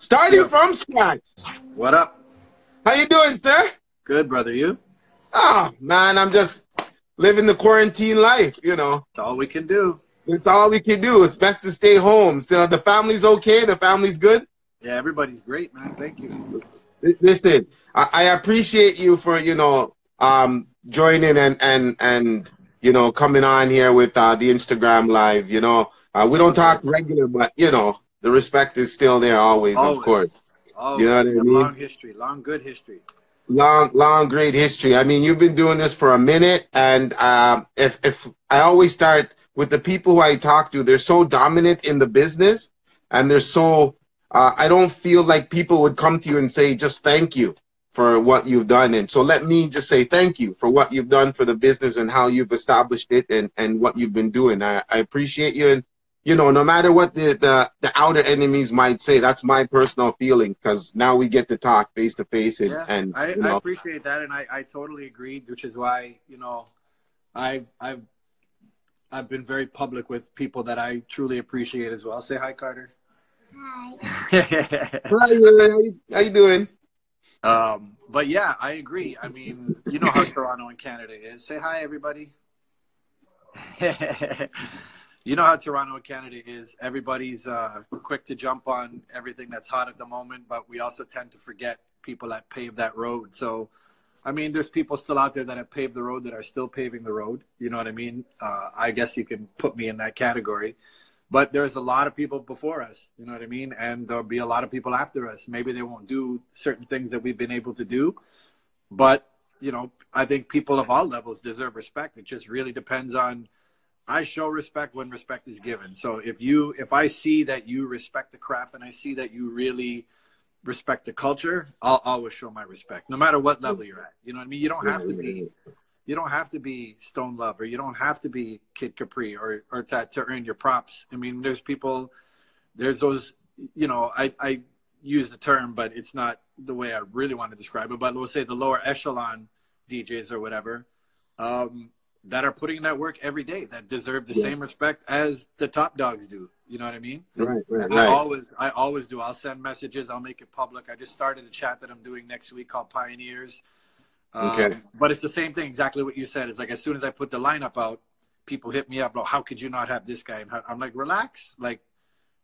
Starting from scratch. What up? How you doing, sir? Good, brother. You? Oh, man, I'm just living the quarantine life, you know. It's all we can do. It's all we can do. It's best to stay home. So the family's okay? The family's good? Yeah, everybody's great, man. Thank you. Listen, I appreciate you for, joining and coming on here with the Instagram live, We don't talk regular, but, the respect is still there always, of course. Always. You know what I mean? Long history, long good history. Long, great history. I mean, you've been doing this for a minute, and if I always start with the people who I talk to, they're so dominant in the business, and they're so, I don't feel like people would come to you and say, just thank you for what you've done. And so let me just say thank you for what you've done for the business and how you've established it and what you've been doing. I appreciate you. And, no matter what the outer enemies might say, that's my personal feeling, because now we get to talk face to face. And I appreciate that. And I totally agree, which is why, I've been very public with people that I truly appreciate as well. Say hi, Carter. Hi. Hi, how you doing? But yeah, I agree. I mean, you know how Toronto and Canada is. Say hi, everybody. You know how Toronto and Canada is. Everybody's quick to jump on everything that's hot at the moment, but we also tend to forget people that paved that road. So, I mean, there's people still out there that have paved the road that are still paving the road. You know what I mean? I guess you can put me in that category. But there's a lot of people before us, you know what I mean? And there'll be a lot of people after us. Maybe they won't do certain things that we've been able to do. But, I think people of all levels deserve respect. It just really depends on, I show respect when respect is given. So if I see that you respect the craft and I see that you really respect the culture, I'll always show my respect, no matter what level you're at. You know what I mean? You don't have to be Stone Love, or you don't have to be Kid Capri or to earn your props. I mean, there's those, I use the term, but it's not the way I really want to describe it. But we'll say the lower echelon DJs or whatever, that are putting in that work every day, that deserve the same respect as the top dogs do. You know what I mean? Right. I always do. I'll send messages. I'll make it public. I just started a chat that I'm doing next week called Pioneers. Okay. But it's the same thing, exactly what you said. It's like, as soon as I put the lineup out, people hit me up, "Oh, how could you not have this guy?" And I'm like, relax. Like,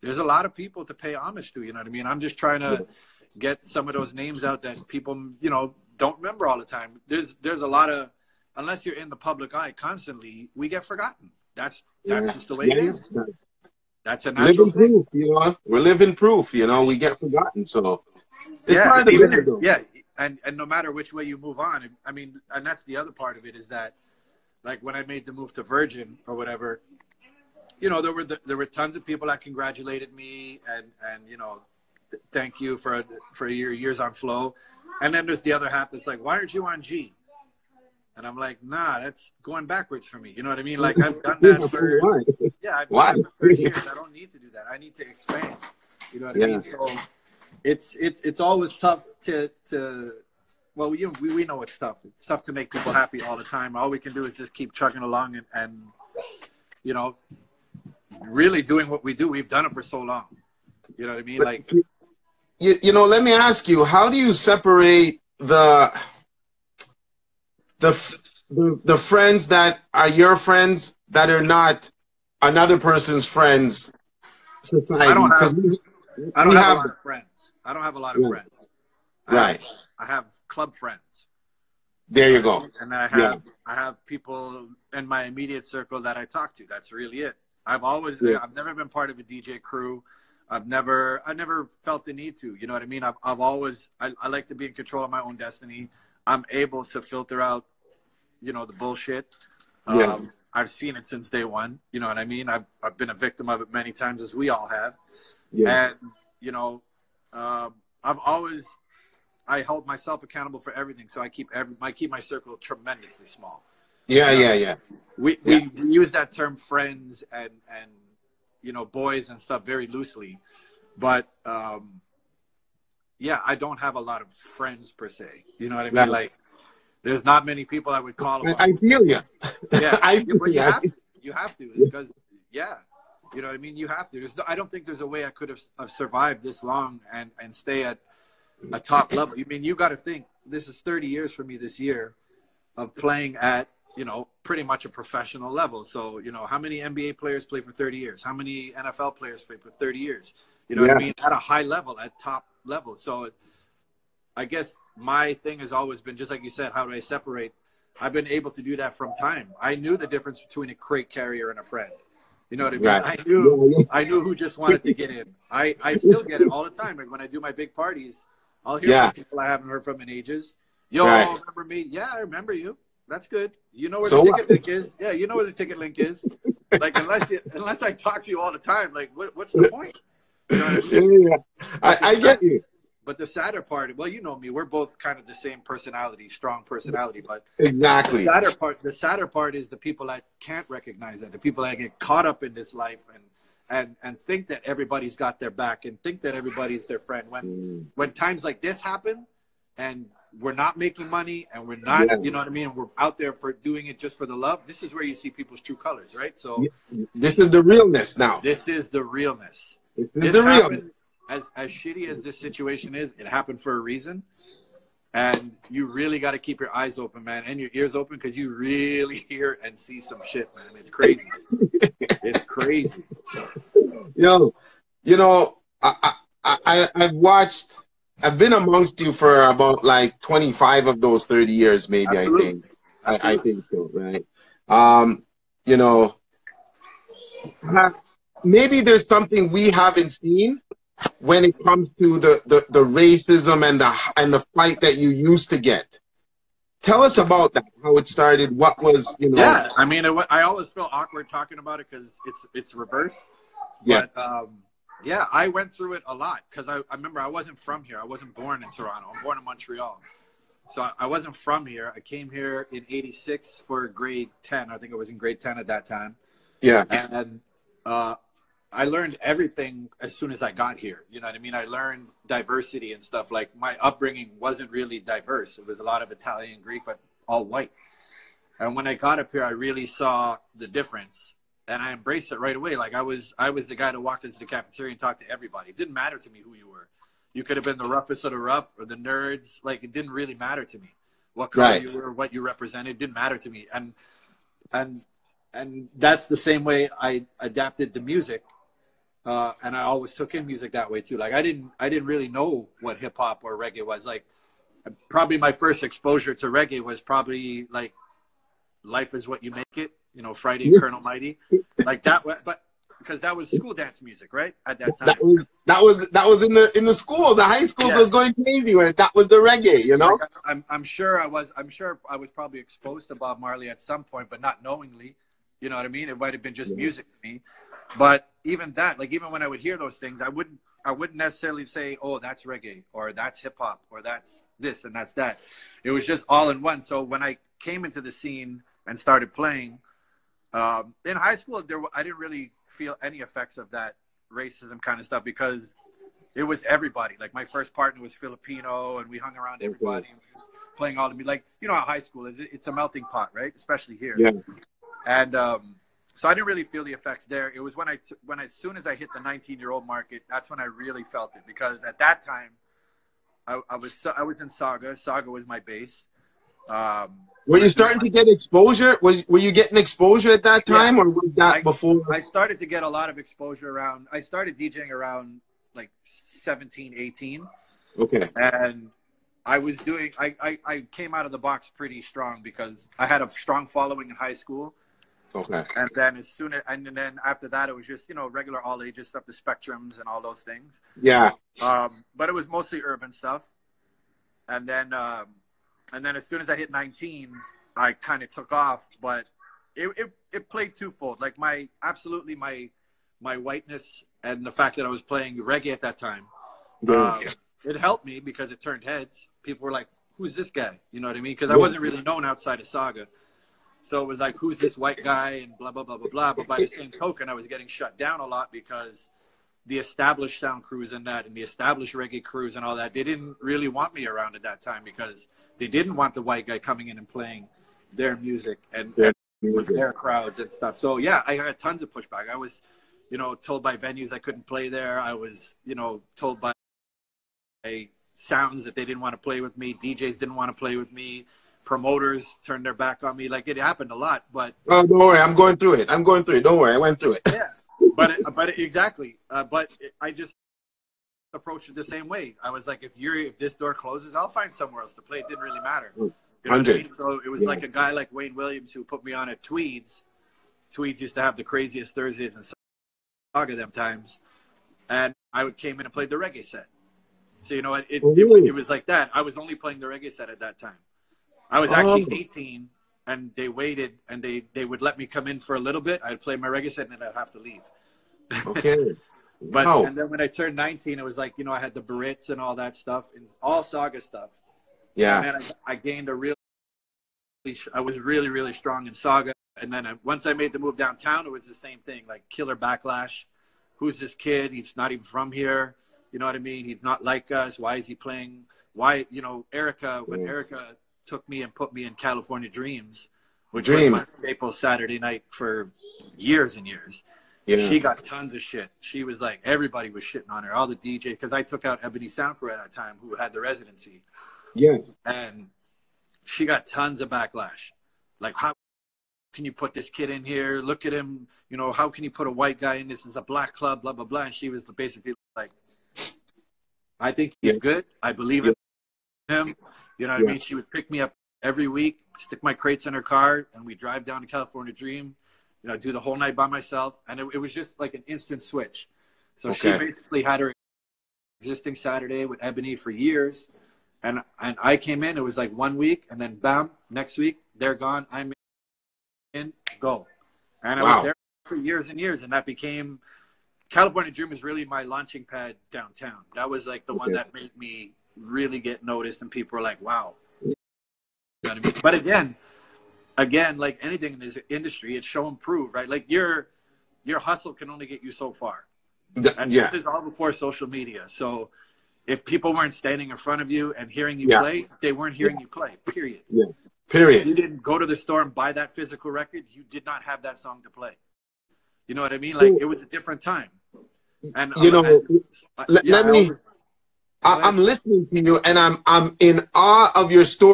there's a lot of people to pay homage to, you know what I mean? I'm just trying to get some of those names out that people, don't remember all the time. There's a lot of, unless you're in the public eye constantly, we get forgotten. That's just the way it is. That's a natural thing. Proof, we're living proof, we get forgotten. So it's part of the business, though. Yeah. And no matter which way you move on, I mean, and that's the other part of it, is that, like, when I made the move to Virgin or whatever, there were tons of people that congratulated me and thank you for your years on Flow. And then there's the other half that's like, why aren't you on G? And I'm like, nah, that's going backwards for me. You know what I mean? Like, I've done that for, I've done that for 30 years. I don't need to do that. I need to expand. You know what I mean? So it's always tough to well, we know it's tough. It's tough to make people happy all the time. All we can do is just keep chugging along and really doing what we do. We've done it for so long. You know what I mean? Like, let me ask you, how do you separate the friends that are your friends that are not another person's friends? Society? I don't have a lot of friends. I don't have a lot of friends. I have club friends. There you go. And I have people in my immediate circle that I talk to. That's really it. I've never been part of a DJ crew. I never felt the need to. You know what I mean? I've always I like to be in control of my own destiny. I'm able to filter out, the bullshit. I've seen it since day one. You know what I mean? I've been a victim of it many times, as we all have. Yeah. And I hold myself accountable for everything, so I keep my circle tremendously small. Yeah. We use that term friends and boys and stuff very loosely, but I don't have a lot of friends per se. You know what I mean? Like, there's not many people I would call. I feel you. Yeah, I feel you have to. It's because You know what I mean? You have to. I don't think there's a way I could have survived this long and stay at a top level. You mean, you got to think, this is 30 years for me this year of playing at, you know, pretty much a professional level. So, you know, how many NBA players play for 30 years? How many NFL players play for 30 years? You know what I mean? At a high level, at top level. So I guess my thing has always been, just like you said, how do I separate? I've been able to do that from time. I knew the difference between a crate carrier and a friend. You know what I mean? Right. I knew who just wanted to get in. I still get it all the time. Like when I do my big parties, I'll hear from people I haven't heard from in ages. Yo, remember me? Yeah, I remember you. That's good. You know where the ticket link is? Yeah, you know where the ticket link is. Like unless I talk to you all the time, like what's the point? You know what I mean? Yeah, I get you. But the sadder part, well, you know me, we're both kind of the same personality, strong personality. But exactly, the sadder part is the people that can't recognize that, the people that get caught up in this life and think that everybody's got their back and think that everybody's their friend. When times like this happen, and we're not making money, and we're not, you know what I mean, we're out there for doing it just for the love. This is where you see people's true colors, right? So this is the realness now. This is the realness. This is the realness. As shitty as this situation is, it happened for a reason. And you really got to keep your eyes open, man, and your ears open, because you really hear and see some shit, man. It's crazy. It's crazy. Yo, you know, I've been amongst you for about like 25 of those 30 years, maybe. Absolutely. I think so, right? You know, maybe there's something we haven't seen when it comes to the racism and the fight that you used to get. Tell us about that, how it started, what was, you know. Yeah, I mean, I always feel awkward talking about it because it's reverse. Yeah. But, yeah, I went through it a lot because I remember I wasn't from here. I wasn't born in Toronto. I'm born in Montreal. So I wasn't from here. I came here in 86 for grade 10. I think I was in grade 10 at that time. Yeah. And I learned everything as soon as I got here. You know what I mean? I learned diversity and stuff. Like my upbringing wasn't really diverse. It was a lot of Italian, Greek, but all white. And when I got up here, I really saw the difference, and I embraced it right away. Like I was the guy that walked into the cafeteria and talked to everybody. It didn't matter to me who you were. You could have been the roughest of the rough or the nerds. Like it didn't really matter to me what color you were, what you represented. It didn't matter to me. And that's the same way I adapted to music. And I always took in music that way too. Like I didn't really know what hip hop or reggae was. Like probably my first exposure to reggae was probably like Life Is What You Make It, you know, Friday and Colonel Mighty, like that. But because that was school dance music, right? At that time, that was in the schools, the high schools was going crazy when that was the reggae, you know. Like, I'm sure I was probably exposed to Bob Marley at some point, but not knowingly. You know what I mean? It might have been just music to me. But even that, like even when I would hear those things, I wouldn't necessarily say, oh, that's reggae or that's hip hop or that's this and that's that. It was just all in one. So when I came into the scene and started playing in high school, I didn't really feel any effects of that racism kind of stuff because it was everybody. Like my first partner was Filipino, and we hung around everybody and we was playing all the music. Like, you know how high school is. It's a melting pot, right? Especially here. Yeah. And so I didn't really feel the effects there. It was when as soon as I hit the 19-year-old market, that's when I really felt it, because at that time I was in Saga. Saga was my base. Were you starting to get exposure? Were you getting exposure at that time, or was that before? I started to get a lot of exposure around. I started DJing around like 17, 18. Okay. And I was doing. I came out of the box pretty strong because I had a strong following in high school. Okay. And then and then after that, it was just, you know, regular all ages stuff, the Spectrums and all those things. Yeah. But it was mostly urban stuff. And then as soon as I hit 19, I kind of took off. But it played twofold. Like my whiteness and the fact that I was playing reggae at that time. It helped me because it turned heads. People were like, "Who's this guy?" You know what I mean? Because I wasn't really known outside of Saga. So it was like, who's this white guy and blah, blah, blah, blah, blah. But by the same token, I was getting shut down a lot because the established sound crews and the established reggae crews and all that, they didn't really want me around at that time because they didn't want the white guy coming in and playing their music and their crowds and stuff. So, yeah, I got tons of pushback. I was you know, told by venues I couldn't play there. I was, you know, told by sounds that they didn't want to play with me. DJs didn't want to play with me. Promoters turned their back on me. Like, it happened a lot, but Oh, don't worry, I'm going through it. I'm going through it. Don't worry, I went through it. yeah, exactly. I just approached it the same way. I was like, if this door closes, I'll find somewhere else to play. It didn't really matter. You know what I mean? So it was like a guy like Wayne Williams who put me on at Tweeds. Tweeds used to have the craziest Thursdays in Saga them times, and I came in and played the reggae set. So, you know, it was like that. I was only playing the reggae set at that time. I was actually 18, and they waited, and they would let me come in for a little bit. I'd play my reggae set, and then I'd have to leave. Okay. And then when I turned 19, it was like, you know, I had the Barrettes and all that stuff, and all Saga stuff. Yeah. And then I gained I was really, really strong in Saga. And then once I made the move downtown, it was the same thing, like killer backlash. Who's this kid? He's not even from here. You know what I mean? He's not like us. Why is he playing? Why, you know, when Erica took me and put me in California Dreams, which was my staple Saturday night for years and years. Yeah. She got tons of shit. She was like, everybody was shitting on her, all the DJs, because I took out Ebony Soundcrew at that time, who had the residency. Yes. And she got tons of backlash. Like, how can you put this kid in here? Look at him. You know, how can you put a white guy in? This is a black club, blah, blah, blah. And she was basically like, I think he's good. I believe in him. You know what I mean? She would pick me up every week, stick my crates in her car, and we drive down to California Dream, you know, do the whole night by myself. And it was just like an instant switch. So she basically had her existing Saturday with Ebony for years. And I came in, it was like 1 week, and then bam, next week, they're gone. I'm in, go. And I was there for years and years, and that became California Dream is really my launching pad downtown. That was like the one that made me really get noticed, and people were like, wow. You know what I mean? But again, like anything in this industry, it's show and prove, right? Like your hustle can only get you so far. And this is all before social media. So if people weren't standing in front of you and hearing you play, they weren't hearing you play, period. Yeah. Period. If you didn't go to the store and buy that physical record, you did not have that song to play. You know what I mean? So, like, it was a different time. And you know, I'm listening to you, and I'm in awe of your story,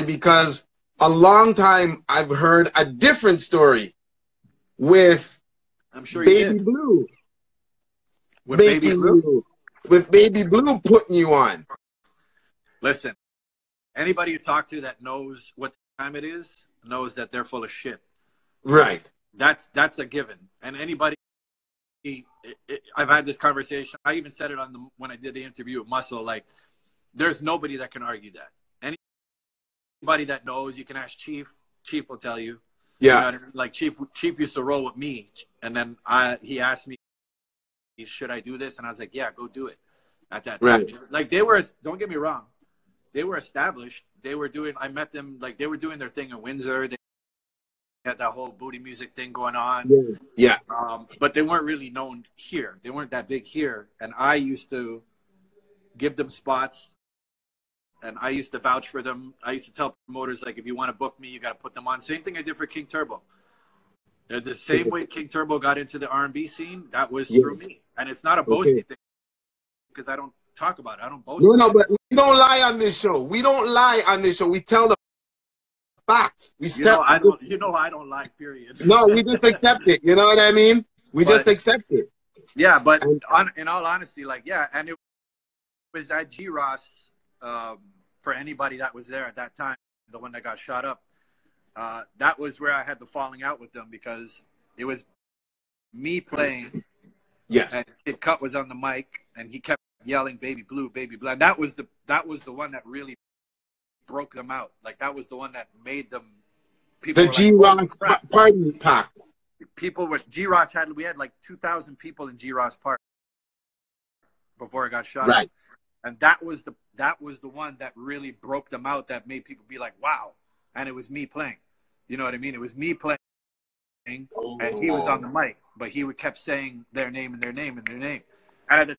because a long time I've heard a different story with Baby Blue. With Baby Blue? With Baby Blue putting you on. Listen, anybody you talk to that knows what time it is knows that they're full of shit. Right. That's a given. And anybody, I've had this conversation. I even said it when I did the interview with Muscle. Like, there's nobody that can argue that. Anybody that knows, you can ask Chief. Chief will tell you. Yeah. You know what I mean? Like, Chief used to roll with me, and then he asked me, should I do this? And I was like, yeah, go do it. At that time, right. Like, they were. Don't get me wrong. They were established. They were doing. I met them. Like, they were doing their thing in Windsor. They had that whole booty music thing going on. Yeah. But they weren't really known here. They weren't that big here. And I used to give them spots, and I used to vouch for them. I used to tell promoters, like, if you want to book me, you got to put them on. Same thing I did for King Turbo. The same way King Turbo got into the R&B scene, that was through me. And it's not a boasting thing, because I don't talk about it. I don't boast. No, but we don't lie on this show. We don't lie on this show. We tell the facts. I don't lie, period. No, we just accept it. You know what I mean? We just accept it. Yeah, but in all honesty, like, and it was at G-Ross, for anybody that was there at that time, the one that got shot up. That was where I had the falling out with them, because it was me playing. Yes. And Kid Cut was on the mic, and he kept yelling, "Baby Blue, Baby Blue." And that was the one that really broke them out. Like, that was the one that made them. The G-Ross party pack. People were G-Ross we had like 2,000 people in G-Ross Park before it got shot. Right. And that was the one that really broke them out, that made people be like, wow. And it was me playing. You know what I mean? It was me playing, and he was on the mic, but he kept saying their name and their name and their name. And at the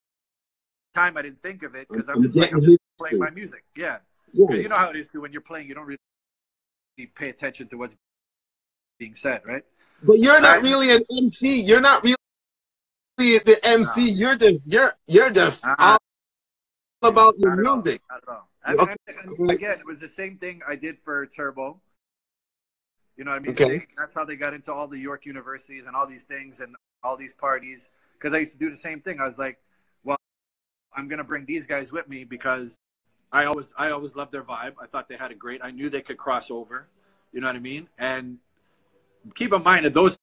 time, I didn't think of it, because I'm just playing my music. Yeah. Because you know how it is, too. When you're playing, you don't really pay attention to what's being said, right? But you're not really an MC. You're not really the No, MC. You're just uh, all about your not at all. music. Not at all. And, Okay. and again, it was the same thing I did for Turbo. You know what I mean? Okay. That's how they got into all the York universities and all these things and all these parties. Because I used to do the same thing. I was like, well, I'm gonna bring these guys with me because I always loved their vibe. I thought they had a great. I knew they could cross over. You know what I mean? And keep in mind at those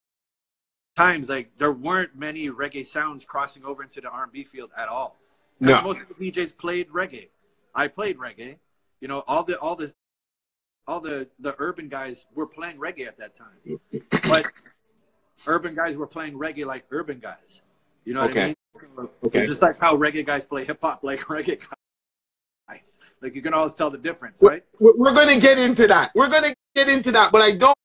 times, like there weren't many reggae sounds crossing over into the R&B field at all. Because No. most of the DJs played reggae. I played reggae. You know, all the urban guys were playing reggae at that time, but urban guys were playing reggae like urban guys. You know what I Okay. mean? So it's Okay. just like how reggae guys play hip hop like reggae guys. Like you can always tell the difference, right? We're going to get into that. We're going to get into that, but I don't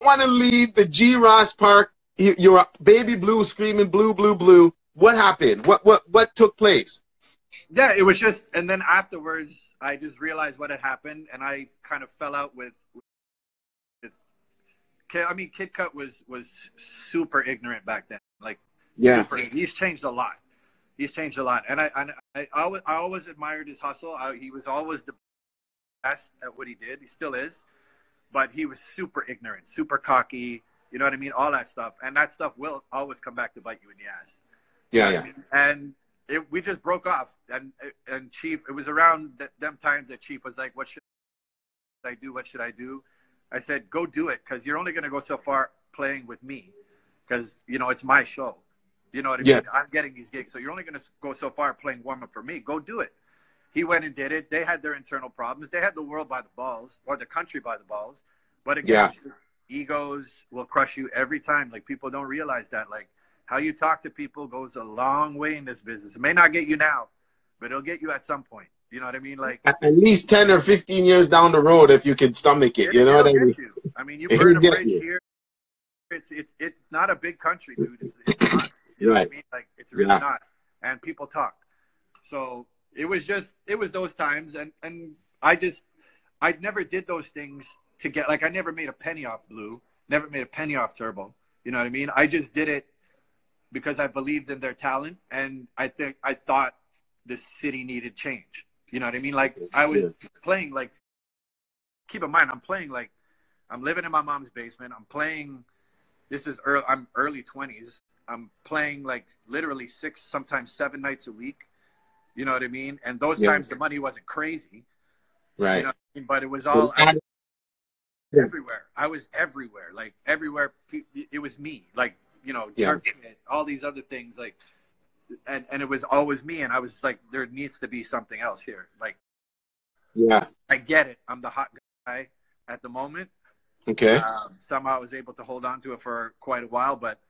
want to leave the G. Ross Park. You're baby blue screaming blue, blue, blue. What happened? What took place? Yeah, it was just, and then afterwards, I just realized what had happened, and I kind of fell out with I mean, Kid Cut was super ignorant back then. Like, Yeah. super. He's changed a lot. He's changed a lot, and I always admired his hustle. He was always the best at what he did. He still is, but he was super ignorant, super cocky. You know what I mean? All that stuff, and that stuff will always come back to bite you in the ass. You Yeah. know Yeah. what I mean? And we just broke off, and Chief. It was around them times that Chief was like, "What should I do? What should I do?" I said, "Go do it, because you're only going to go so far playing with me, because you know it's my show. You know what I mean? Yeah. I'm getting these gigs, so you're only going to go so far playing warm up for me. Go do it." He went and did it. They had their internal problems. They had the world by the balls, or the country by the balls. But again, Yeah. egos will crush you every time. Like people don't realize that. Like how you talk to people goes a long way in this business. It may not get you now, but it'll get you at some point. You know what I mean? Like At least 10 or 15 years down the road, if you can stomach it. You know what it'll I get mean? you. I mean, you burn It'll a get bridge you. here. It's not a big country, dude. It's not. You know what I Right. mean? Like it's really Yeah. not. And people talk. So it was those times, and I never did those things to get, like I never made a penny off Blue, never made a penny off Turbo. You know what I mean? I just did it because I believed in their talent, and I thought the city needed change. You know what I mean? Like I was playing, like, keep in mind, I'm living in my mom's basement. I'm playing. I'm early 20s. I'm playing like literally 6, sometimes 7 nights a week. You know what I mean? And those Yeah. times the money wasn't crazy. Right. You know what I mean? But it was all, I was everywhere. I was everywhere. Like everywhere. It was me. Like, you know, Yeah. all these other things. Like, and it was always me. And I was like, there needs to be something else here. Like, Yeah. I get it. I'm the hot guy at the moment. Okay. Somehow I was able to hold on to it for quite a while. But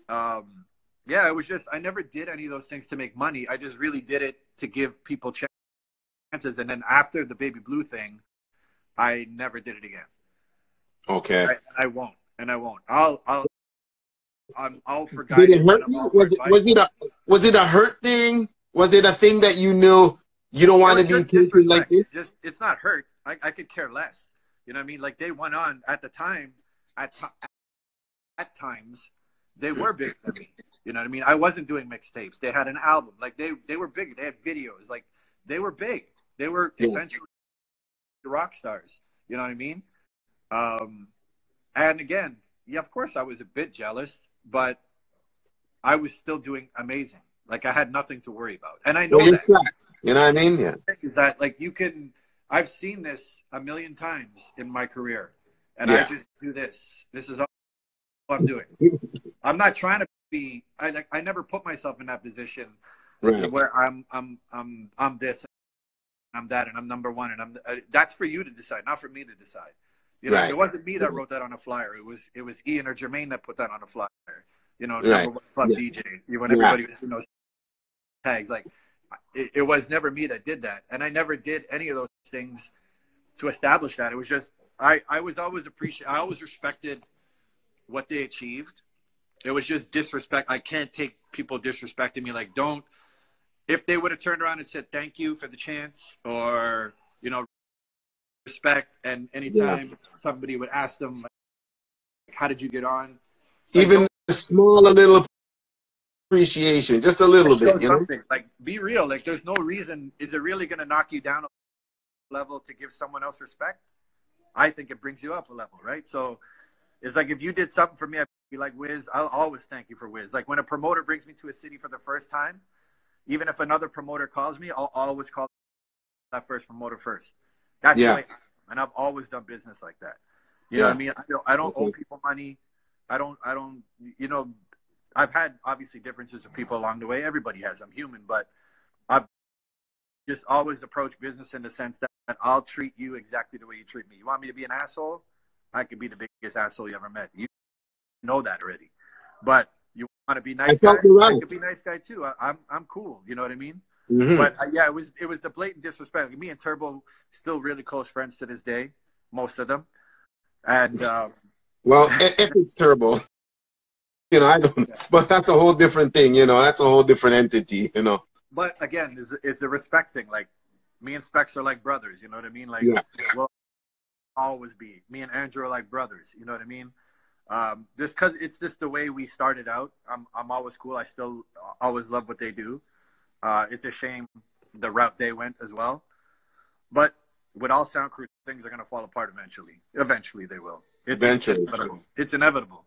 yeah, it was just, I never did any of those things to make money. I just really did it to give people chances. And then after the Baby Blue thing, I never did it again. Okay. I won't, and I won't. I'm all for Did guidance. it hurt And I'm you? all for advice. Was it a hurt thing? Was it a thing that you knew you don't It want to was be just taken like disrespect. this? It's not hurt. I could care less. You know what I mean? Like they went on at the time. At times, they were bigger than me. You know what I mean? I wasn't doing mixtapes. They had an album. Like they were big. They had videos. Like they were big. They were essentially rock stars. You know what I mean? And again, yeah, of course I was a bit jealous, but I was still doing amazing. Like I had nothing to worry about. And I know Well, that. you know what I mean? Yeah. Is that like I've seen this a million times in my career, and Yeah. I just do this. This is all I'm doing. I'm not trying to be. I never put myself in that position where I'm this, I'm that, and I'm number one, and that's for you to decide, not for me to decide. You know, it wasn't me that wrote that on a flyer. It was Ian or Jermaine that put that on a flyer. You know, number one club DJ. When everybody was in those tags, like it was never me that did that, and I never did any of those things to establish that. It was just I was always I always respected what they achieved. It was just disrespect. I can't take people disrespecting me. Like, don't. If they would have turned around and said thank you for the chance, or you know, respect, and anytime somebody would ask them, like, how did you get on? Like, even the smaller little appreciation, just a little Show bit, you know? something. Like, be real. Like, there's no reason. Is it really going to knock you down a level to give someone else respect? I think it brings you up a level, right? So it's like if you did something for me, I'd be like, Wiz, I'll always thank you for Wiz. Like when a promoter brings me to a city for the first time, even if another promoter calls me, I'll always call that first promoter first. That's the Yeah. way, and I've always done business like that. You know Yeah. what I mean? I don't owe Okay. people money. I don't, you know, I've had obviously differences with people along the way. Everybody has. I'm human, but I've just always approached business in the sense that I'll treat you exactly the way you treat me. You want me to be an asshole? I could be the biggest asshole you ever met. You know that already. But you want to be I nice guy? felt you I right. could be nice guy too. I'm cool. You know what I mean? Mm-hmm. But yeah, it was the blatant disrespect. Me and Turbo still really close friends to this day, most of them. And Well, if it's Turbo, you know, I don't, yeah. but that's a whole different thing, you know, that's a whole different entity, you know. But again, it's a respect thing. Like me and Specs are like brothers. You know what I mean? Like Yeah. we'll always be. Me and Andrew are like brothers. You know what I mean? Just because it's just the way we started out. I'm always cool. I still always love what they do. It's a shame the route they went as well. But with all sound crew, things are going to fall apart eventually. Eventually, they will. It's Eventually. inevitable. It's inevitable.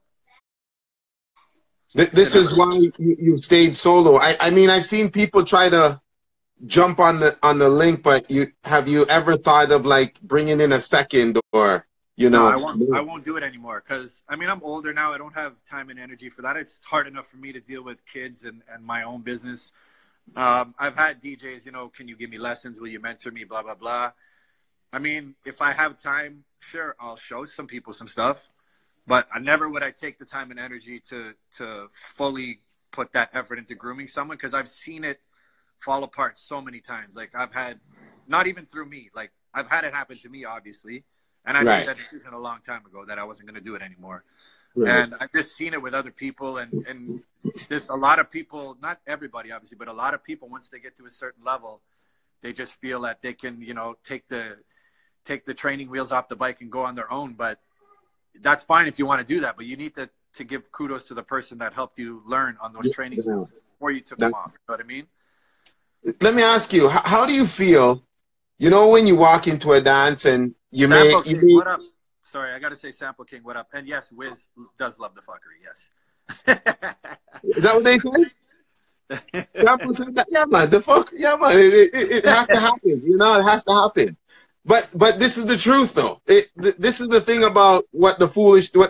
This is why you stayed solo. I mean, I've seen people try to jump on the link, but have you ever thought of like bringing in a second or, you No, know? I won't do it anymore because I mean I'm older now. I don't have time and energy for that. It's hard enough for me to deal with kids and my own business. I've had DJs, you know, can you give me lessons? Will you mentor me? Blah blah blah. I mean, if I have time, sure, I'll show some people some stuff. But I never would I take the time and energy to fully put that effort into grooming someone because I've seen it fall apart so many times. Like I've had, not even through me, like I've had it happen to me, obviously. And I made Right. that decision a long time ago that I wasn't going to do it anymore. Right. And I've just seen it with other people. And there's a lot of people, not everybody, obviously, but a lot of people, once they get to a certain level, they just feel that they can, you know, take the training wheels off the bike and go on their own. But that's fine if you want to do that. But you need to give kudos to the person that helped you learn on those training wheels before you took them off. You know what I mean? Let me ask you, how do you feel, you know, when you walk into a dance and Sample King, what up? Sorry, I got to say Sample King, what up? And yes, Wiz does love the fuckery, yes. Is that what they say? Sample said that, yeah, man, the fuck, yeah, man, it has to happen, you know, it has to happen. But this is the truth, though. This is the thing about what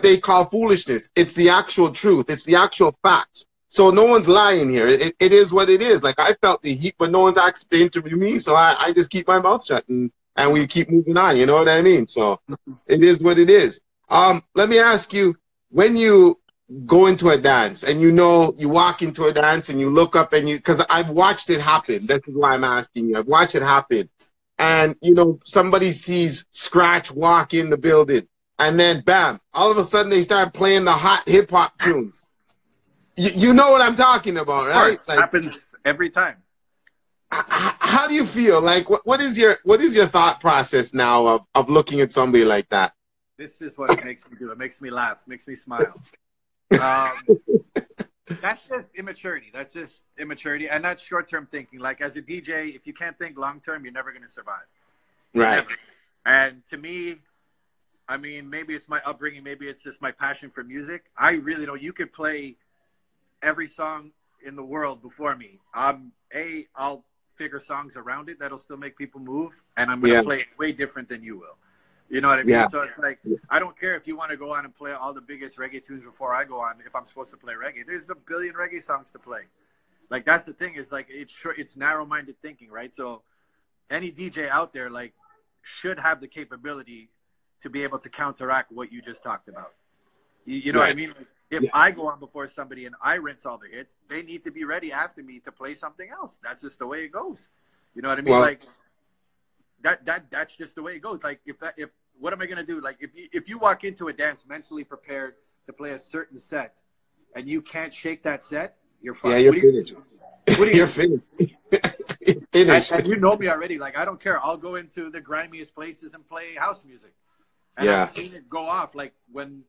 they call foolishness. It's the actual truth. It's the actual facts. So no one's lying here. It is what it is. Like I felt the heat, but no one's asked to interview me, so I just keep my mouth shut and we keep moving on. You know what I mean? So it is what it is. Let me ask you, when you go into a dance and you know you walk into a dance and you look up and because I've watched it happen. This is why I'm asking you. I've watched it happen. And, you know, somebody sees Scratch walk in the building and then bam, all of a sudden they start playing the hot hip hop tunes. You know what I'm talking about, right? Like, happens every time. How do you feel? Like, what is your thought process now of looking at somebody like that? This is what it makes me do. It makes me laugh, makes me smile. That's just immaturity. That's just immaturity. And that's short-term thinking. Like as a DJ, if you can't think long-term, you're never going to survive. Right. Never. And to me, I mean, maybe it's my upbringing. Maybe it's just my passion for music. I really don't. You could play every song in the world before me. I'll figure songs around it that'll still make people move. And I'm going to play it way different than you will. You know what I mean? Yeah. So it's like, I don't care if you want to go on and play all the biggest reggae tunes before I go on, if I'm supposed to play reggae. There's a billion reggae songs to play. Like, that's the thing. It's like, it's narrow-minded thinking, right? So any DJ out there, like, should have the capability to be able to counteract what you just talked about. You know what I mean? Like, if I go on before somebody and I rinse all the hits, they need to be ready after me to play something else. That's just the way it goes. You know what I mean? Well, like, that's just the way it goes. Like, if what am I gonna do? Like, if you walk into a dance mentally prepared to play a certain set, and you can't shake that set, you're fine. Yeah, you're finished. You're finished. You're finished. And you know me already. Like, I don't care. I'll go into the grimiest places and play house music. And I've seen it go off. Like when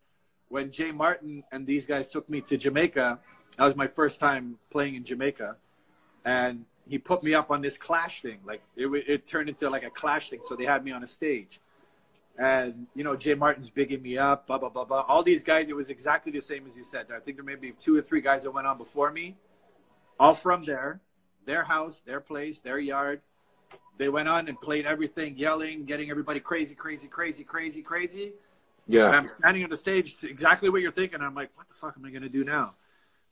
Jay Martin and these guys took me to Jamaica That was my first time playing in Jamaica, and he put me up on this Clash thing. Like it turned into like a Clash thing. So they had me on a stage, and you know, Jay Martin's bigging me up, blah blah blah blah. All these guys, it was exactly the same as you said. I think there may be 2 or 3 guys that went on before me, all from their house, their place, their yard. They went on and played everything, yelling, getting everybody crazy, crazy, crazy, crazy, crazy. Yeah. And I'm standing on the stage, exactly what you're thinking. I'm like, what the fuck am I going to do now?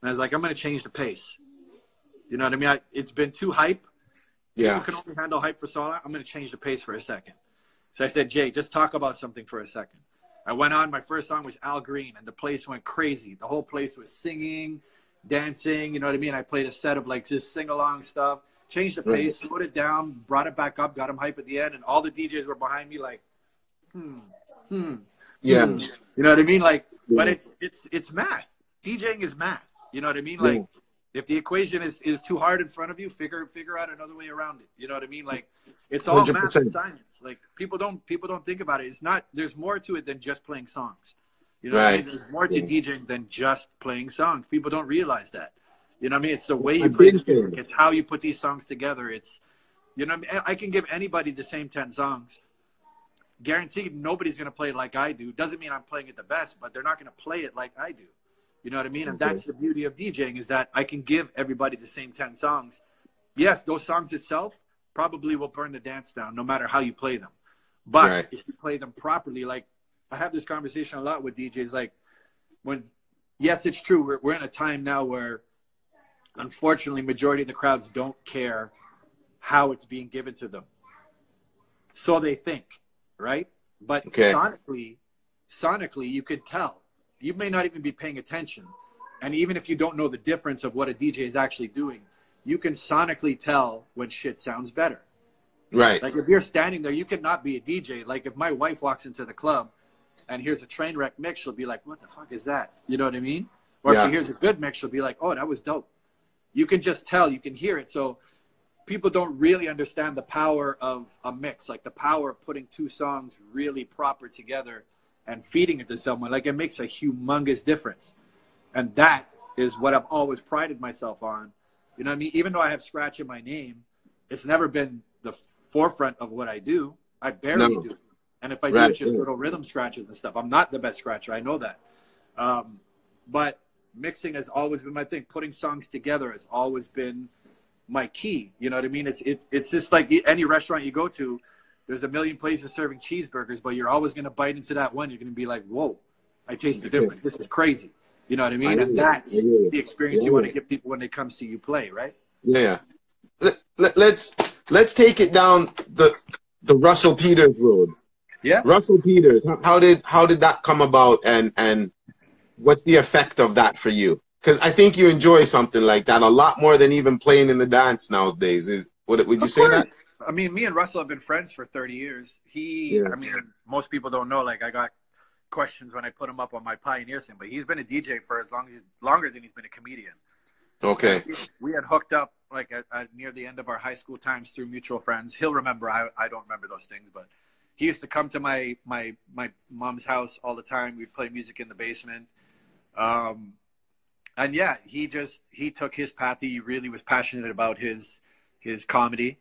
And I was like, I'm going to change the pace. You know what I mean? It's been too hype. Yeah. People can only handle hype for so long. I'm going to change the pace for a second. So I said, Jay, just talk about something for a second. I went on. My first song was Al Green, and the place went crazy. The whole place was singing, dancing. You know what I mean? I played a set of like just sing-along stuff. Changed the pace, slowed it down, brought it back up, got them hype at the end, and all the DJs were behind me like, Yeah. You know what I mean? Like, but it's math. DJing is math. You know what I mean? Like, if the equation is too hard in front of you, figure out another way around it. You know what I mean? Like, it's all 100%. Math and science. Like, people don't think about it. It's not. There's more to it than just playing songs. You know what I mean? There's more to DJing than just playing songs. People don't realize that. You know what I mean? It's the way you play music. It's how you put these songs together. It's, you know what I mean? I can give anybody the same 10 songs. Guaranteed nobody's going to play it like I do. Doesn't mean I'm playing it the best, but they're not going to play it like I do. You know what I mean? And that's the beauty of DJing, is that I can give everybody the same 10 songs. Yes, those songs itself probably will burn the dance down no matter how you play them. But if you play them properly, like I have this conversation a lot with DJs, like yes, it's true. We're in a time now where unfortunately majority of the crowds don't care how it's being given to them. So they think, right? But sonically, you could tell. You may not even be paying attention. And even if you don't know the difference of what a DJ is actually doing, you can sonically tell when shit sounds better. Right. Like if you're standing there, you could not be a DJ. Like if my wife walks into the club and hears a train wreck mix, she'll be like, what the fuck is that? You know what I mean? Or if she hears a good mix, she'll be like, oh, that was dope. You can just tell, you can hear it. So people don't really understand the power of a mix, like the power of putting 2 songs really proper together and feeding it to someone. Like it makes a humongous difference. And that is what I've always prided myself on. You know what I mean? Even though I have scratch in my name, it's never been the forefront of what I do. I barely do. And if I do, it's just little rhythm scratches and stuff. I'm not the best scratcher. I know that. But mixing has always been my thing. Putting songs together has always been my key. You know what I mean? It's just like any restaurant you go to, there's a million places serving cheeseburgers, but you're always going to bite into that one. You're going to be like, whoa, I taste the difference. This is crazy. You know what I mean? And that's the experience you want to give people when they come see you play, right? Yeah. Let's take it down the Russell Peters road. Yeah. Russell Peters, how did that come about, and what's the effect of that for you? Because I think you enjoy something like that a lot more than even playing in the dance nowadays. Would you say that? I mean, me and Russell have been friends for 30 years. I mean, most people don't know, like I got questions when I put him up on my Pioneer thing, but he's been a DJ for longer than he's been a comedian. Okay. We had hooked up like at near the end of our high school times through mutual friends. He'll remember. I don't remember those things, but he used to come to my mom's house all the time. We'd play music in the basement. And yeah, he took his path. He really was passionate about his comedy.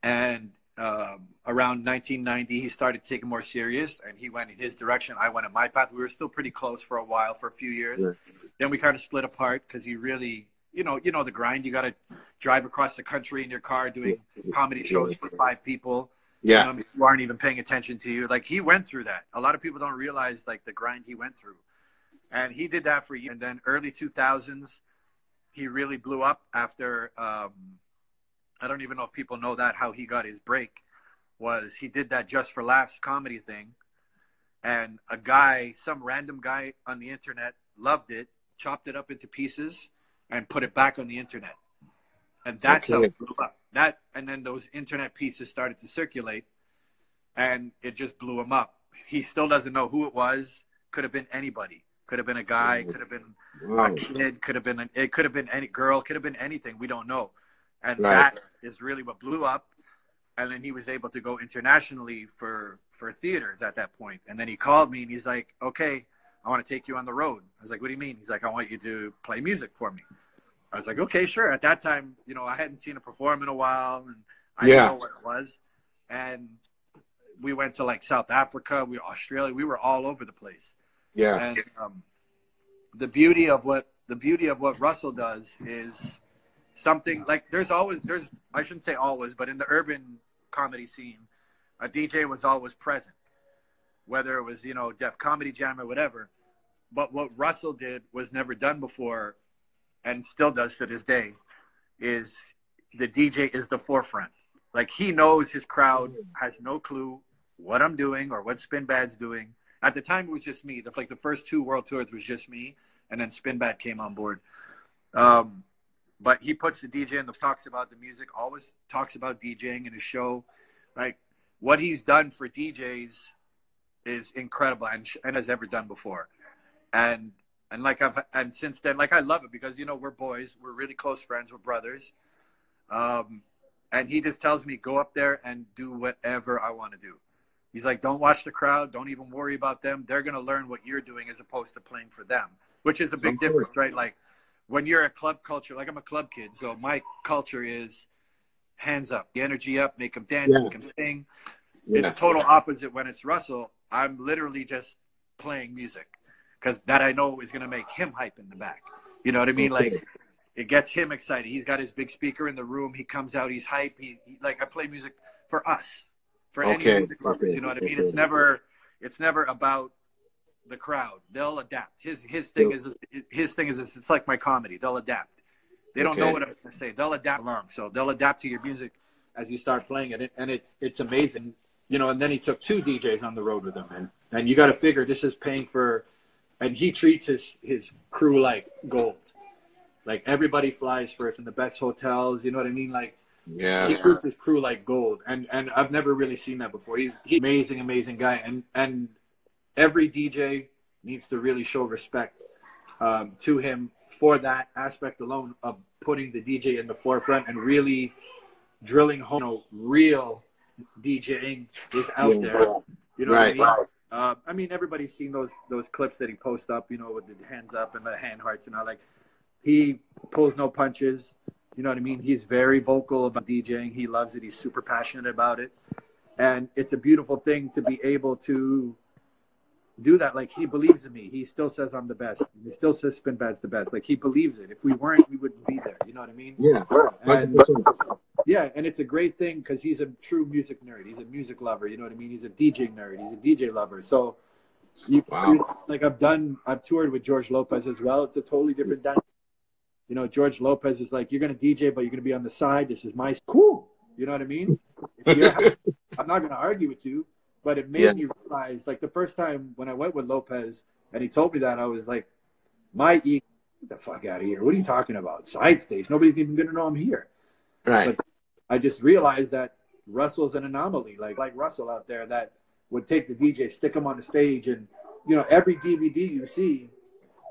And around 1990, he started taking more serious, and he went in his direction. I went in my path. We were still pretty close for a while, for a few years. Yeah. Then we kind of split apart because he really, you know the grind. You got to drive across the country in your car doing comedy shows for 5 people. Yeah, who aren't even paying attention to you. Like he went through that. A lot of people don't realize like the grind he went through, and he did that for years. And then early 2000s, he really blew up after. I don't even know if people know that, how he got his break was he did that Just for Laughs comedy thing. And some random guy on the internet loved it, chopped it up into pieces and put it back on the internet. And that's how it blew up. And then those internet pieces started to circulate and it just blew him up. He still doesn't know who it was. Could have been anybody. Could have been a guy, could have been a kid, it could have been any girl, could have been anything. We don't know. And that is really what blew up. And then he was able to go internationally for theaters at that point. And then he called me and he's like, okay, I want to take you on the road. I was like, what do you mean? He's like, I want you to play music for me. I was like, okay, sure. At that time, you know, I hadn't seen it perform in a while, and I didn't know what it was. And we went to like South Africa, Australia. We were all over the place. Yeah. And the beauty of what Russell does is something like there's I shouldn't say always, but in the urban comedy scene, a DJ was always present, whether it was, you know, Def Comedy Jam or whatever. But what Russell did was never done before, and still does to this day, is the DJ is the forefront. Like, he knows his crowd has no clue what I'm doing or what Spinbad's doing. At the time, it was just me. Like, the first 2 world tours was just me, and then Spinbad came on board. But he puts the DJ in, talks about the music, always talks about DJing in his show. Like, what he's done for DJs is incredible and has ever done before. And since then, like, I love it because, you know, we're boys, we're really close friends, we're brothers. And he just tells me, go up there and do whatever I want to do. He's like, don't watch the crowd. Don't even worry about them. They're going to learn what you're doing as opposed to playing for them, which is a big difference, right? Like, when you're a club culture, like, I'm a club kid, so my culture is hands up, the energy up, make them dance, make them sing. It's total opposite when it's Russell. I'm literally just playing music because that I know is going to make him hype in the back. You know what I mean? Like, it gets him excited. He's got his big speaker in the room. He comes out, he's hype. He like, I play music for us, for any music lovers. You know what I mean? It's never about the crowd. They'll adapt. His thing is it's like my comedy. They'll adapt. They don't know what I'm going to say. They'll adapt along. So they'll adapt to your music as you start playing it, and it's amazing. You know, and then he took 2 DJs on the road with him, and you got to figure this is paying for, and he treats his crew like gold. Like, everybody flies first in the best hotels. You know what I mean? Like, he treats his crew like gold, and I've never really seen that before. He's an amazing guy, and every DJ needs to really show respect to him for that aspect alone of putting the DJ in the forefront and really drilling home, you know, real DJing is out there. You know what I mean? I mean, everybody's seen those clips that he posts up, you know, with the hands up and the hand hearts and all. Like, he pulls no punches. You know what I mean? He's very vocal about DJing. He loves it. He's super passionate about it. And it's a beautiful thing to be able to do that. Like, he believes in me. He still says I'm the best. He still says Spinbad's the best. Like, he believes it. If we weren't, we wouldn't be there. You know what I mean? Yeah. And it's a great thing because he's a true music nerd. He's a music lover. You know what I mean? He's a DJ nerd. He's a DJ lover. So, like, I've toured with George Lopez as well. It's a totally different dynamic. You know, George Lopez is like, you're going to DJ, but you're going to be on the side. This is my cool. You know what I mean? I'm not going to argue with you, but it made me realize, like, the first time when I went with Lopez and he told me that, I was like, my ego, get the fuck out of here. What are you talking about? Side stage. Nobody's even going to know I'm here. Right. But I just realized that Russell's an anomaly, like Russell out there that would take the DJ, stick him on the stage. And, you know, every DVD you see,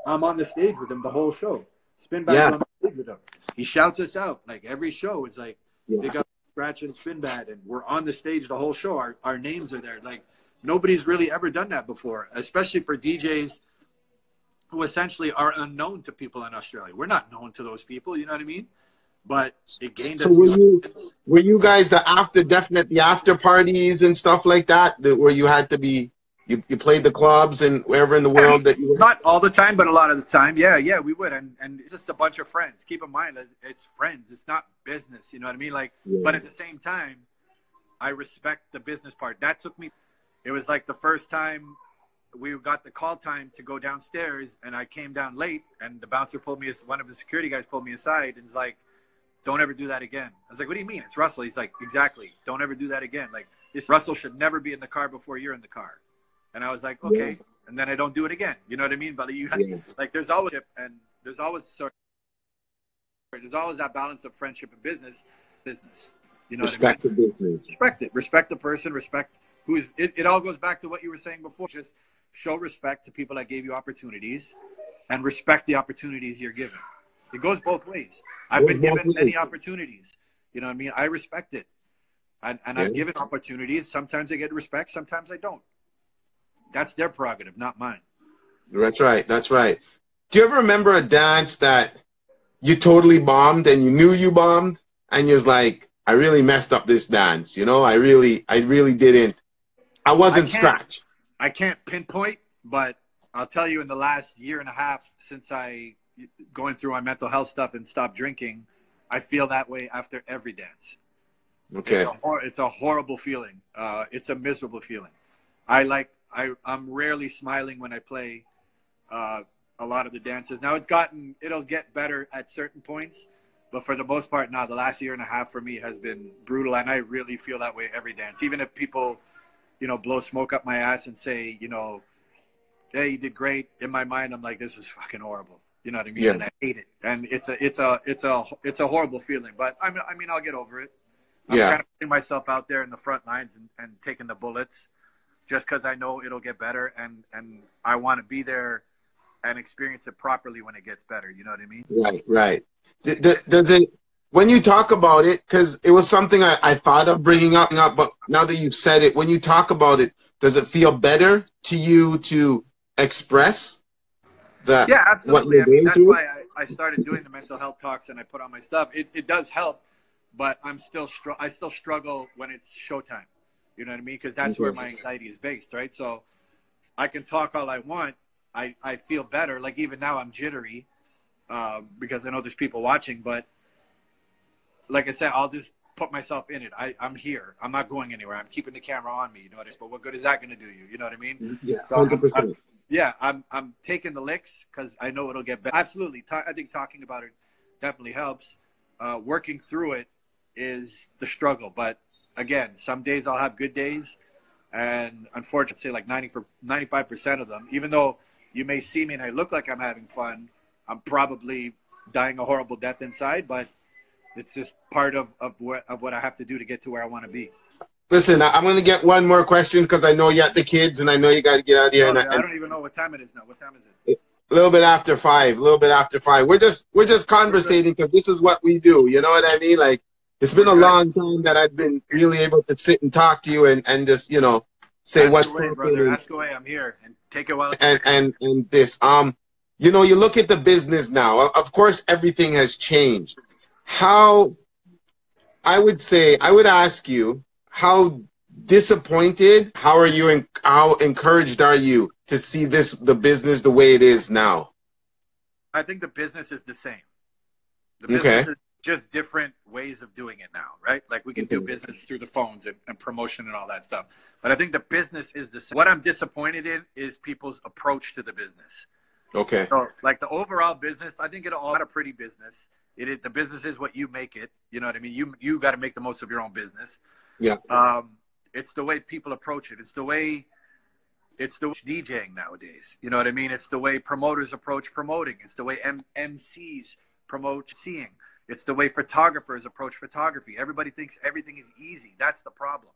I'm on the stage with him the whole show. Spinbad's on the stage with him. He shouts us out. Like, every show is like, they got Scratch and Spinbad, and we're on the stage the whole show. Our names are there. Like, nobody's really ever done that before, especially for DJs who essentially are unknown to people in Australia. We're not known to those people, you know what I mean? But it gained us. Were you guys the after parties and stuff like that where you had to be, you played the clubs and wherever in the world that you were? Not all the time, but a lot of the time. Yeah, we would. And it's just a bunch of friends. Keep in mind that it's friends. It's not business. You know what I mean? Like, but at the same time, I respect the business part. That took me, it was like the first time we got the call time to go downstairs, and I came down late, and the bouncer pulled me, one of the security guys pulled me aside and was like, don't ever do that again. I was like, what do you mean? It's Russell. He's like, exactly. Don't ever do that again. Like, this Russell should never be in the car before you're in the car. And I was like, okay. And then I don't do it again. You know what I mean? But you have, like, there's always that balance of friendship and business. You know respect what I mean? The business. Respect it. Respect the person. Respect who's. It all goes back to what you were saying before. Just show respect to people that gave you opportunities, and respect the opportunities you're given. It goes both ways. I've been given many opportunities. You know what I mean? I respect it. And I've given opportunities. Sometimes I get respect. Sometimes I don't. That's their prerogative, not mine. That's right. That's right. Do you ever remember a dance that you totally bombed and you knew you bombed and you was like, I really messed up this dance, you know? I really didn't. I I wasn't can't scratch. I can't pinpoint, but I'll tell you in the last year and a half since I going through my mental health stuff and stopped drinking, I feel that way after every dance. Okay. It's a horrible feeling. It's a miserable feeling. I'm rarely smiling when I play uh, a lot of the dances. Now it'll get better at certain points, but for the most part, now the last year and a half for me has been brutal, and I really feel that way every dance. Even if people, blow smoke up my ass and say, hey, you did great. In my mind, I'm like, this was fucking horrible. You know what I mean? Yeah. And I hate it. And it's a horrible feeling. But I mean, I'll get over it. I'm Yeah. kind of putting myself out there in the front lines and taking the bullets, just because I know it'll get better, and I want to be there and experience it properly when it gets better. You know what I mean? Right. Right. Does it, when you talk about it, because it was something I thought of bringing up, but now that you've said it, when you talk about it, does it feel better to you to express that Yeah, what absolutely. you're I mean, going that's through? why I started doing the mental health talks and I put on my stuff. It does help, but I still struggle when it's showtime. You know what I mean? Because that's where Okay. my anxiety is based, right? So I can talk all I want. I feel better. Like even now, I'm jittery because I know there's people watching. But like I said, I'll just put myself in it. I'm here. I'm not going anywhere. I'm keeping the camera on me. You know what I mean? But what good is that going to do you? You know what I mean? Yeah. So 100%. yeah, I'm taking the licks because I know it'll get better. Absolutely. I think talking about it definitely helps. Working through it is the struggle. But again, some days I'll have good days. And unfortunately, say like 95% of them, even though you may see me and I look like I'm having fun, I'm probably dying a horrible death inside. But it's just part of what I have to do to get to where I want to be. Listen, I'm going to get one more question because I know you got the kids and I know you got to get out of here. Oh, And I don't even know what time it is now. What time is it? a little bit after 5, a little bit after 5. We're just We're good. conversating because this is what we do. You know what I mean? Like, it's been We're a good. long time that I've been really able to sit and talk to you and just, say Ask what's away, popping brother. Ask away. I'm here. And take it while it's and this. You look at the business now. Of course, everything has changed. How I would ask you, how disappointed, how encouraged are you to see the business the way it is now? I think the business is the same. The business Okay. is just different ways of doing it now, right? Like we can do Okay. business through the phones and promotion and all that stuff. But I think the business is the same. What I'm disappointed in is people's approach to the business. Okay. So, like the overall business, I think it'll all a pretty business. The business is what you make it. You know what I mean? You got to make the most of your own business. Yeah. It's the way people approach it. It's the way DJing nowadays. You know what I mean? It's the way promoters approach promoting. It's the way MCs promote seeing. It's the way photographers approach photography. Everybody thinks everything is easy. That's the problem.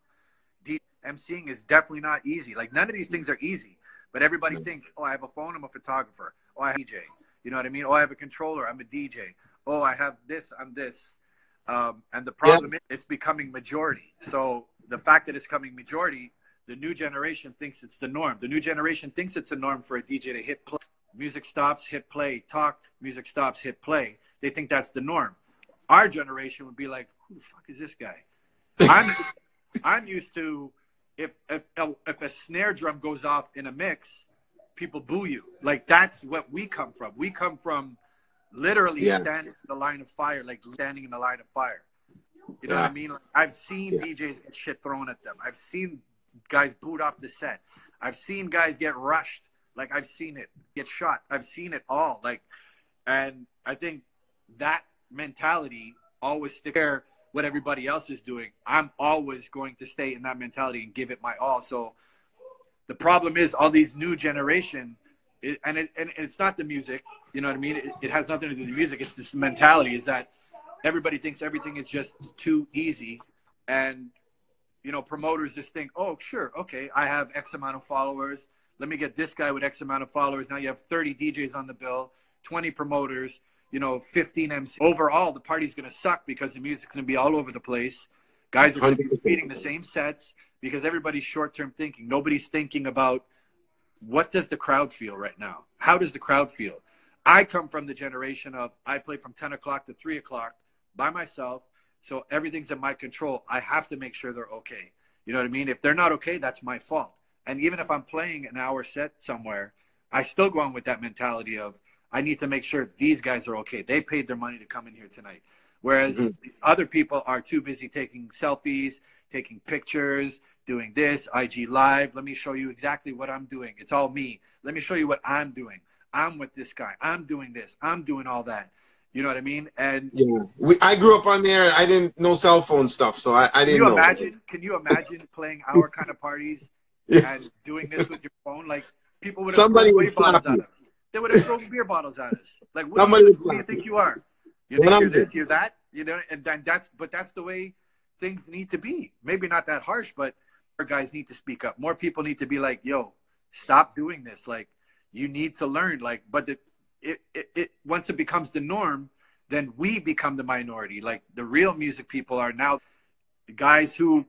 MCing is definitely not easy. Like none of these things are easy. But everybody thinks, oh, I have a phone, I'm a photographer. Oh, I have a DJ. You know what I mean? Oh, I have a controller, I'm a DJ. Oh, I have this, I'm this. And the Yeah. problem is it's becoming majority. So the fact that it's coming majority, the new generation thinks it's the norm. The new generation thinks it's a norm for a DJ to hit play. Music stops, hit play, talk, music stops, hit play. They think that's the norm. Our generation would be like, who the fuck is this guy? I'm used to if a snare drum goes off in a mix, people boo you. Like that's what we come from. We come from literally Yeah. standing in the line of fire, like standing in the line of fire. You know Yeah. what I mean? Like, I've seen Yeah. DJs get shit thrown at them. I've seen guys booed off the set. I've seen guys get rushed. Like I've seen it get shot. I've seen it all. Like, and I think that mentality always stick there. What everybody else is doing, I'm always going to stay in that mentality and give it my all. So the problem is all these new generation, and it's not the music. You know what I mean? It has nothing to do with the music. It's this mentality is that everybody thinks everything is just too easy. And, promoters just think, oh, sure, okay, I have X amount of followers. Let me get this guy with X amount of followers. Now you have 30 DJs on the bill, 20 promoters, 15 MC. Overall, the party's going to suck because the music's going to be all over the place. Guys are going to be 100%. repeating the same sets because everybody's short-term thinking. Nobody's thinking about what does the crowd feel right now? How does the crowd feel? I come from the generation of, I play from 10 o'clock to 3 o'clock by myself. So everything's in my control. I have to make sure they're okay. You know what I mean? If they're not okay, that's my fault. And even if I'm playing an hour set somewhere, I still go on with that mentality of, I need to make sure these guys are okay. They paid their money to come in here tonight. Whereas other people are too busy taking selfies, taking pictures, doing this, IG Live. Let me show you exactly what I'm doing. It's all me. Let me show you what I'm doing. I'm with this guy. I'm doing this. I'm doing all that. You know what I mean? And yeah, I grew up on there. I didn't know cell phone stuff, so I didn't know. Can you imagine playing our kind of parties and doing this with your phone? Like, people would have Somebody thrown would beer bottles slap at you. us. They would have thrown beer bottles at us. Like, who do you think you are? You think you're this, you're that? You know, and then that's the way things need to be. Maybe not that harsh, but our guys need to speak up. More people need to be like, yo, stop doing this. Like, you need to learn. Like, but it once it becomes the norm, then we become the minority. Like, the real music people are now guys who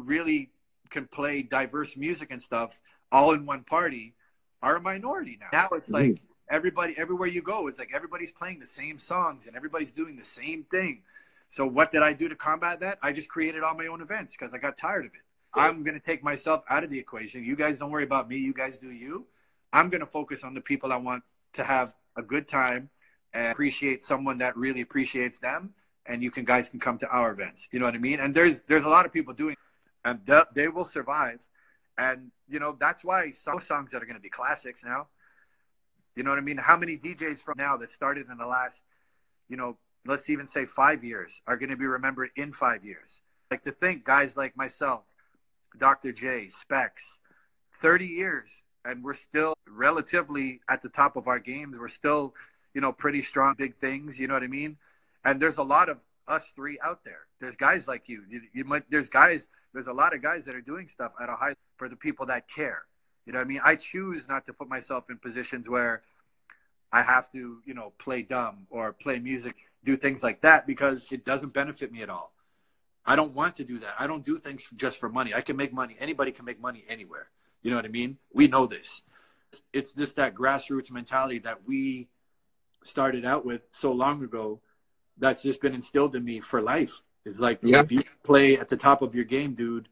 really can play diverse music and stuff all in one party are a minority now. Now it's like everybody, everywhere you go, it's like everybody's playing the same songs and everybody's doing the same thing. So what did I do to combat that? I just created all my own events because I got tired of it. I'm going to take myself out of the equation. You guys don't worry about me. You guys do you. I'm going to focus on the people I want to have a good time and appreciate someone that really appreciates them. And you guys can come to our events. You know what I mean? And there's a lot of people doing it, and they will survive. And, you know, that's why some songs that are going to be classics now, you know what I mean? How many DJs from now that started in the last, you know, let's even say 5 years are going to be remembered in 5 years? Like, to think guys like myself, Dr. J, Specs, 30 years, and we're still relatively at the top of our games. We're still, you know, pretty strong, big things, you know what I mean? And there's a lot of us three out there. There's guys like you. There's a lot of guys that are doing stuff at a high for the people that care. You know what I mean? I choose not to put myself in positions where I have to, you know, play dumb or play music, do things like that, because it doesn't benefit me at all. I don't want to do that. I don't do things just for money. I can make money. Anybody can make money anywhere. You know what I mean? We know this. It's just that grassroots mentality that we started out with so long ago that's just been instilled in me for life. It's like, if you play at the top of your game, dude,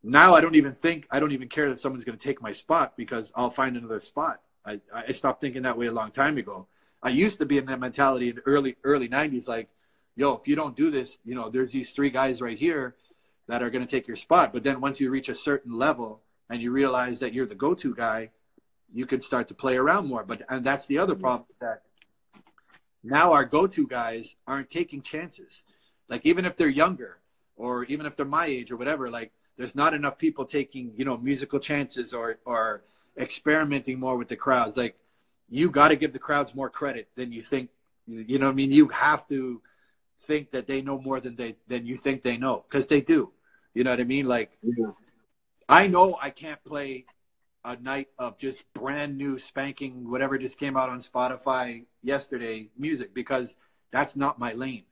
now I don't even care that someone's going to take my spot because I'll find another spot. I stopped thinking that way a long time ago. I used to be in that mentality in the early 90s, like, yo, if you don't do this, you know, there's these 3 guys right here that are going to take your spot. But then once you reach a certain level and you realize that you're the go-to guy, you can start to play around more. And that's the other problem, that now our go-to guys aren't taking chances. Like, even if they're younger or even if they're my age or whatever, like, there's not enough people taking, you know, musical chances or experimenting more with the crowds. Like, you got to give the crowds more credit than you think. You know what I mean? You have to think that they know more than you think they know, because they do. You know what I mean? Like, I know I can't play a night of just brand new spanking whatever just came out on Spotify yesterday music, because that's not my lane.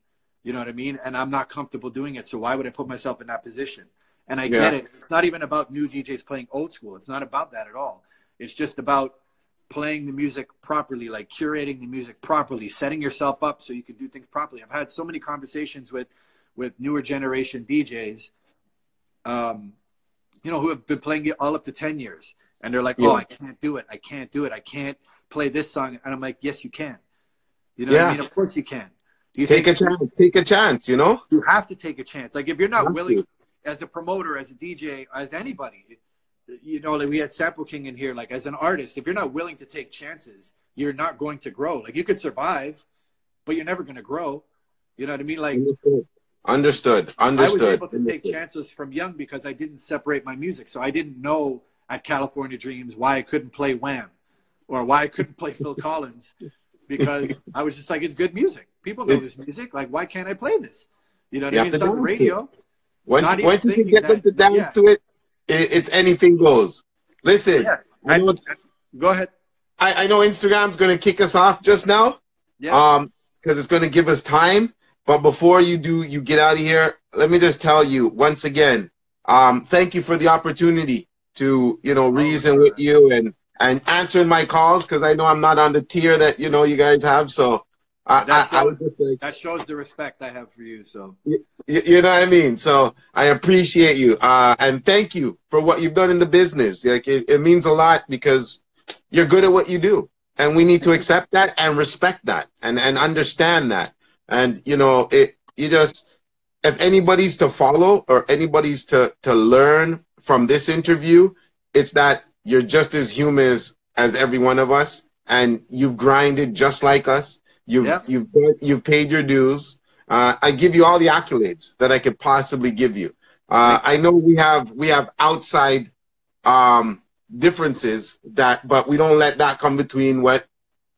You know what I mean? And I'm not comfortable doing it. So why would I put myself in that position? And I get it. It's not even about new DJs playing old school. It's not about that at all. It's just about playing the music properly, like curating the music properly, setting yourself up so you can do things properly. I've had so many conversations with newer generation DJs, you know, who have been playing it all up to 10 years. And they're like, oh, I can't do it. I can't do it. I can't play this song. And I'm like, yes, you can. You know what I mean? Of course you can. Do you take a chance? Take a chance, you know? You have to take a chance. Like, if you're not willing, as a promoter, as a DJ, as anybody, you know, like we had Sample King in here, like, as an artist, if you're not willing to take chances, you're not going to grow. Like, you could survive, but you're never going to grow. You know what I mean? Like, Understood. I was able to take chances from young because I didn't separate my music. So I didn't know at California Dreams why I couldn't play Wham or why I couldn't play Phil Collins, because I was just like, it's good music. People know this music. Like, why can't I play this? You know what I mean? It's on the radio. Once you can get them to dance to it, it's anything goes. Listen, go ahead. I know Instagram's going to kick us off just now, because it's going to give us time. But before you get out of here, let me just tell you once again, thank you for the opportunity to, you know, Always, reason with brother. you and answering my calls because I know I'm not on the tier that, you know, you guys have. So Yeah, I would just like, that shows the respect I have for you. So you know what I mean? So I appreciate you. And thank you for what you've done in the business. Like it means a lot because you're good at what you do. And we need to accept that and respect that and understand that. And, you know, you just, if anybody's to follow or anybody's to learn from this interview, it's that you're just as human as every one of us, and you've grinded just like us. yeah, You've paid your dues. I give you all the accolades that I could possibly give you. thank I you. know we have outside um, differences but we don't let that come between what,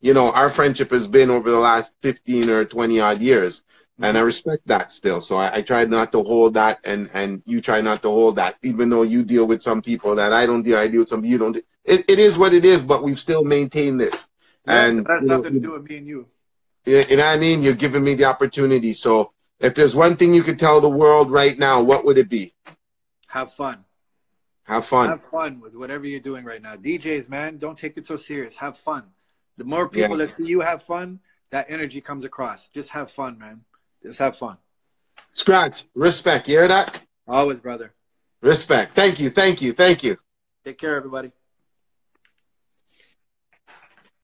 you know, our friendship has been over the last 15 or 20 odd years. And I Hmm. respect that still. So I try not to hold that, and you try not to hold that, even though you deal with some people that I don't deal. I deal with some you don't. It is what it is, but we've still maintained this. Yeah, that And, has you know, nothing to do with me and you. you know what I mean? You're giving me the opportunity. So if there's one thing you could tell the world right now, what would it be? Have fun. Have fun. Have fun with whatever you're doing right now. DJs, man, don't take it so serious. Have fun. The more Yeah. people that see you have fun, that energy comes across. Just have fun, man. Just have fun. Scratch. Respect. You hear that? Always, brother. Respect. Thank you. Thank you. Thank you. Take care, everybody.